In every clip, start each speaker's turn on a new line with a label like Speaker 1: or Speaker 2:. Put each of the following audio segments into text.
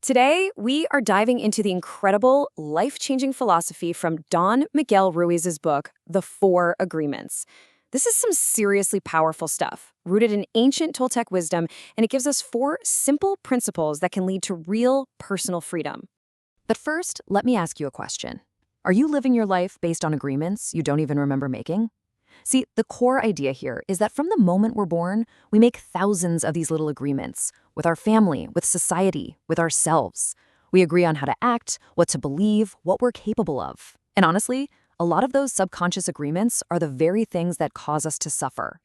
Speaker 1: Today, we are diving into the incredible, life-changing philosophy from Don Miguel Ruiz's book, The Four Agreements. This is some seriously powerful stuff, rooted in ancient Toltec wisdom, and it gives us four simple principles that can lead to real personal freedom. But first, let me ask you a question. Are you living your life based on agreements you don't even remember making? See, the core idea here is that from the moment we're born, we make thousands of these little agreements with our family, with society, with ourselves. We agree on how to act, what to believe, what we're capable of. And honestly, a lot of those subconscious agreements are the very things that cause us to suffer.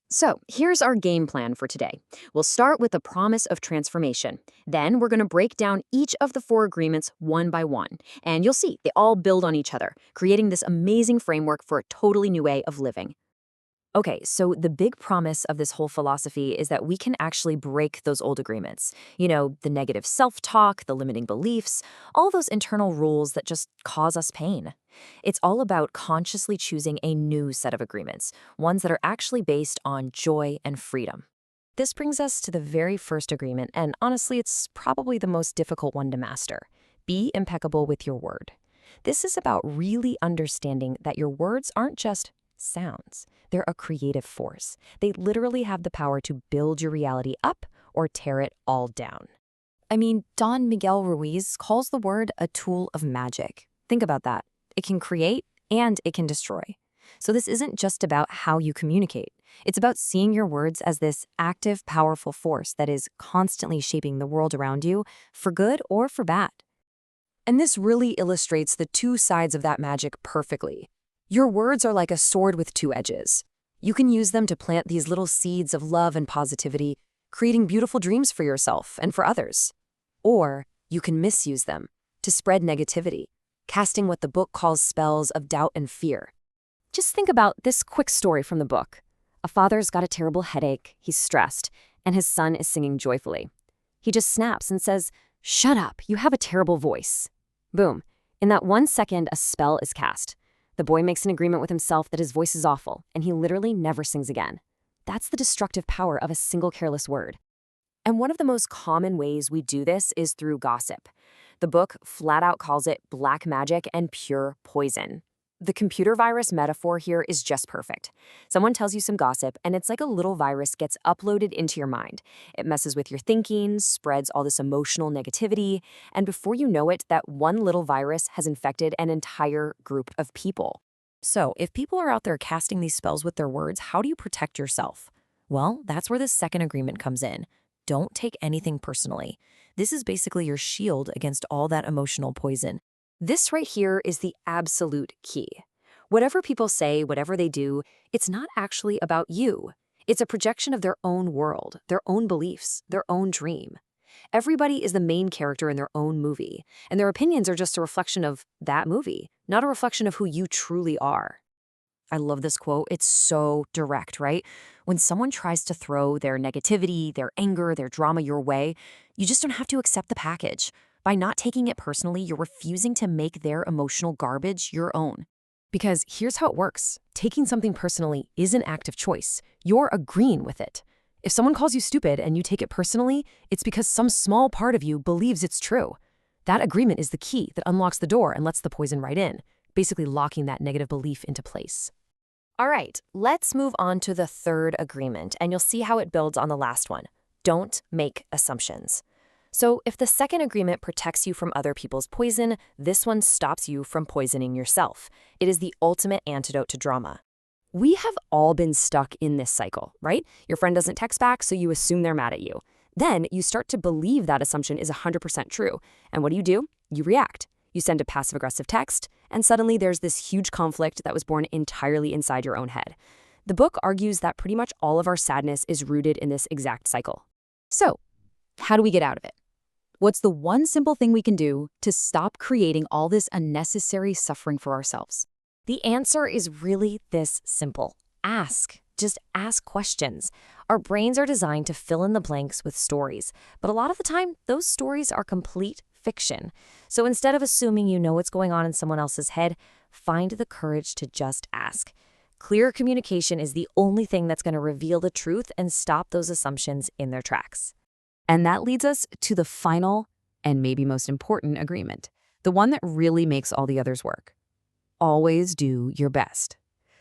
Speaker 1: So, here's our game plan for today. We'll start with the promise of transformation. Then we're going to break down each of the four agreements one by one. And you'll see, they all build on each other, creating this amazing framework for a totally new way of living. Okay, so the big promise of this whole philosophy is that we can actually break those old agreements. You know, the negative self-talk, the limiting beliefs, all those internal rules that just cause us pain. It's all about consciously choosing a new set of agreements, ones that are actually based on joy and freedom. This brings us to the very first agreement, and honestly, it's probably the most difficult one to master. Be impeccable with your word. This is about really understanding that your words aren't just sounds. They're a creative force. They literally have the power to build your reality up or tear it all down. I mean, Don Miguel Ruiz calls the word a tool of magic. Think about that. It can create and it can destroy. So this isn't just about how you communicate. It's about seeing your words as this active, powerful force that is constantly shaping the world around you for good or for bad. And this really illustrates the two sides of that magic perfectly. Your words are like a sword with two edges. You can use them to plant these little seeds of love and positivity, creating beautiful dreams for yourself and for others. Or you can misuse them to spread negativity, casting what the book calls spells of doubt and fear. Just think about this quick story from the book. A father's got a terrible headache, he's stressed, and his son is singing joyfully. He just snaps and says, "Shut up, you have a terrible voice." Boom. In that 1 second, a spell is cast. The boy makes an agreement with himself that his voice is awful, and he literally never sings again. That's the destructive power of a single careless word. And one of the most common ways we do this is through gossip. The book flat out calls it black magic and pure poison. The computer virus metaphor here is just perfect. Someone tells you some gossip, and it's like a little virus gets uploaded into your mind. It messes with your thinking, spreads all this emotional negativity, and before you know it, that one little virus has infected an entire group of people. So, if people are out there casting these spells with their words, how do you protect yourself? Well, that's where the second agreement comes in. Don't take anything personally. This is basically your shield against all that emotional poison. This right here is the absolute key. Whatever people say, whatever they do, it's not actually about you. It's a projection of their own world, their own beliefs, their own dream. Everybody is the main character in their own movie, and their opinions are just a reflection of that movie, not a reflection of who you truly are. I love this quote. It's so direct, right? When someone tries to throw their negativity, their anger, their drama your way, you just don't have to accept the package. By not taking it personally, you're refusing to make their emotional garbage your own. Because here's how it works. Taking something personally is an act of choice. You're agreeing with it. If someone calls you stupid and you take it personally, it's because some small part of you believes it's true. That agreement is the key that unlocks the door and lets the poison right in, basically locking that negative belief into place. All right, let's move on to the third agreement, and you'll see how it builds on the last one. Don't make assumptions. So if the second agreement protects you from other people's poison, this one stops you from poisoning yourself. It is the ultimate antidote to drama. We have all been stuck in this cycle, right? Your friend doesn't text back, so you assume they're mad at you. Then you start to believe that assumption is 100% true. And what do? You react. You send a passive-aggressive text, and suddenly there's this huge conflict that was born entirely inside your own head. The book argues that pretty much all of our sadness is rooted in this exact cycle. So, how do we get out of it? What's the one simple thing we can do to stop creating all this unnecessary suffering for ourselves? The answer is really this simple. Ask. Just ask questions. Our brains are designed to fill in the blanks with stories, but a lot of the time, those stories are complete fiction. So instead of assuming you know what's going on in someone else's head, find the courage to just ask. Clear communication is the only thing that's going to reveal the truth and stop those assumptions in their tracks. And that leads us to the final and maybe most important agreement, the one that really makes all the others work. Always do your best.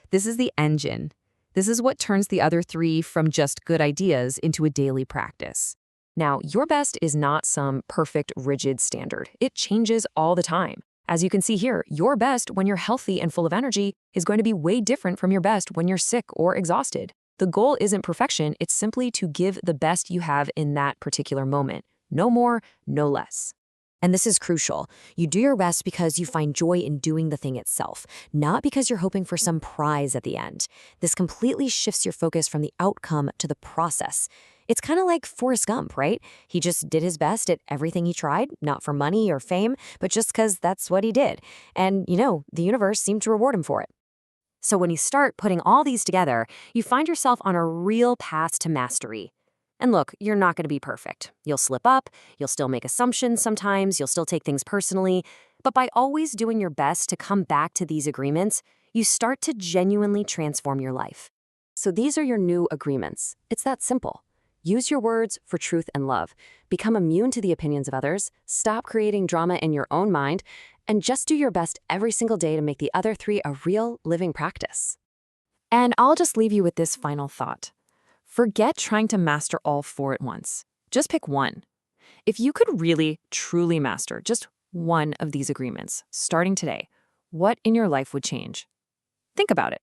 Speaker 1: This is the engine. This is what turns the other three from just good ideas into a daily practice. Now, your best is not some perfect, rigid standard. It changes all the time. As you can see here, your best when you're healthy and full of energy is going to be way different from your best when you're sick or exhausted. The goal isn't perfection, it's simply to give the best you have in that particular moment. No more, no less. And this is crucial. You do your best because you find joy in doing the thing itself, not because you're hoping for some prize at the end. This completely shifts your focus from the outcome to the process. It's kind of like Forrest Gump, right? He just did his best at everything he tried, not for money or fame, but just because that's what he did. And, the universe seemed to reward him for it. So when you start putting all these together, you find yourself on a real path to mastery. And look, you're not going to be perfect. You'll slip up, you'll still make assumptions sometimes, you'll still take things personally. But by always doing your best to come back to these agreements, you start to genuinely transform your life. So these are your new agreements. It's that simple. Use your words for truth and love. Become immune to the opinions of others. Stop creating drama in your own mind. And just do your best every single day to make the other three a real, living practice. And I'll just leave you with this final thought. Forget trying to master all four at once. Just pick one. If you could really, truly master just one of these agreements, starting today, what in your life would change? Think about it.